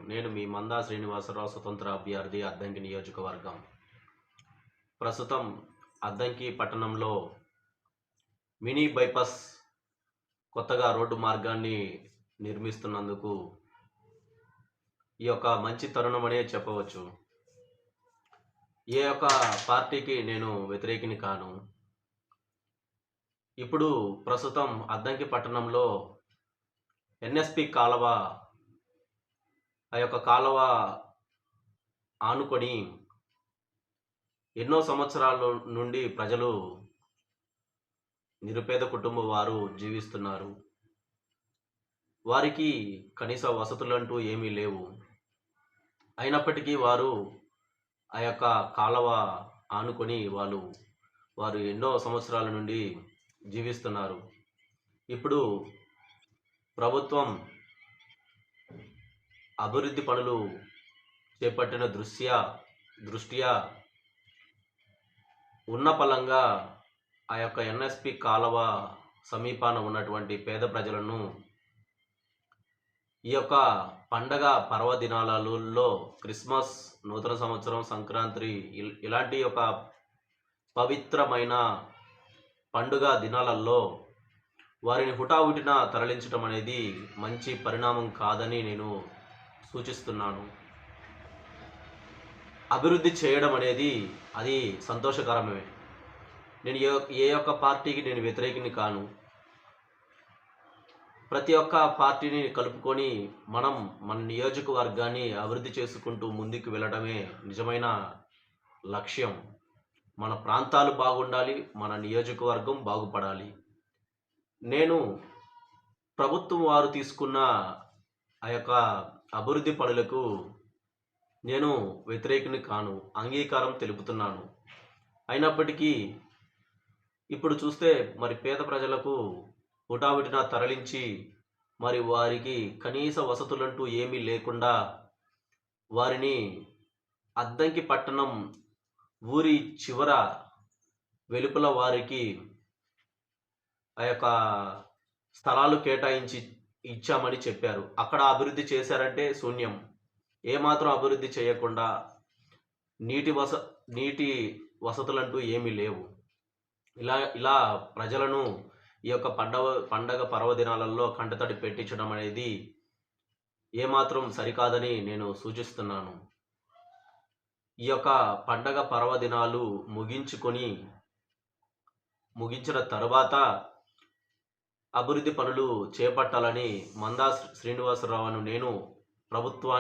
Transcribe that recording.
నేను మీ మందా శ్రీనివాసరావు స్వతంత్ర అభ్యర్థి అద్దంకి నియోజకవర్గం. ప్రస్తుతం అద్దంకి పట్టణంలో మినీ బైపాస్ కొత్తగా రోడ్డు మార్గాన్ని నిర్మిస్తున్నందుకు ఈ యొక్క మంచి తరుణమనే చెప్పవచ్చు. ఏ యొక్క పార్టీకి నేను వ్యతిరేకిని కాను. ఇప్పుడు ప్రస్తుతం అద్దంకి పట్టణంలో ఎన్ఎస్పి కాలువ, ఆ యొక్క కాలువ ఆనుకొని ఎన్నో సంవత్సరాల నుండి ప్రజలు, నిరుపేద కుటుంబం వారు జీవిస్తున్నారు. వారికి కనీస వసతులంటూ ఏమీ లేవు. అయినప్పటికీ వారు ఆ యొక్క కాలువ ఆనుకొని వారు ఎన్నో సంవత్సరాల నుండి జీవిస్తున్నారు. ఇప్పుడు ప్రభుత్వం అభివృద్ధి పనులు చేపట్టిన దృష్ట్యా ఉన్న పలంగా ఆ యొక్క ఎన్ఎస్పి కాలువ సమీపాన ఉన్నటువంటి పేద ప్రజలను ఈ యొక్క పండగ పర్వదినాలలో క్రిస్మస్, నూతన సంవత్సరం, సంక్రాంతి ఇలాంటి ఒక పవిత్రమైన పండుగ దినాలలో వారిని హుటాహుటిన తరలించడం అనేది మంచి పరిణామం కాదని నేను సూచిస్తున్నాను. అభివృద్ధి చేయడం అనేది అది సంతోషకరమే. నేను ఏ ఒక్క పార్టీకి నేను వ్యతిరేకిని కాను. ప్రతి ఒక్క పార్టీని కలుపుకొని మన నియోజకవర్గాన్ని అభివృద్ధి చేసుకుంటూ ముందుకు వెళ్ళడమే నిజమైన లక్ష్యం. మన ప్రాంతాలు బాగుండాలి, మన నియోజకవర్గం బాగుపడాలి. నేను ప్రభుత్వం వారు తీసుకున్న ఆ యొక్క అభివృద్ధి పనులకు నేను వ్యతిరేకిని కాను, అంగీకారం తెలుపుతున్నాను. అయినప్పటికీ ఇప్పుడు చూస్తే మరి పేద ప్రజలకు హుటాహుటిన తరలించి మరి వారికి కనీస వసతులంటూ ఏమీ లేకుండా వారిని అద్దంకి పట్టణం ఊరి చివర వెలుపల వారికి ఆ యొక్క స్థలాలు కేటాయించి ఇచ్చామని చెప్పారు. అక్కడ అభివృద్ధి చేశారంటే శూన్యం. ఏమాత్రం అభివృద్ధి చేయకుండా నీటి వసతులంటూ ఏమీ లేవు. ఇలా ప్రజలను ఈ యొక్క పండగ పర్వదినాలలో కంటతడి పెట్టించడం అనేది ఏమాత్రం సరికాదని నేను సూచిస్తున్నాను. ఈ యొక్క పండగ పర్వదినాలు ముగించిన తరువాత అభివృద్ధి పనులు చేపట్టాలని మందా శ్రీనివాసరావును నేను ప్రభుత్వాన్ని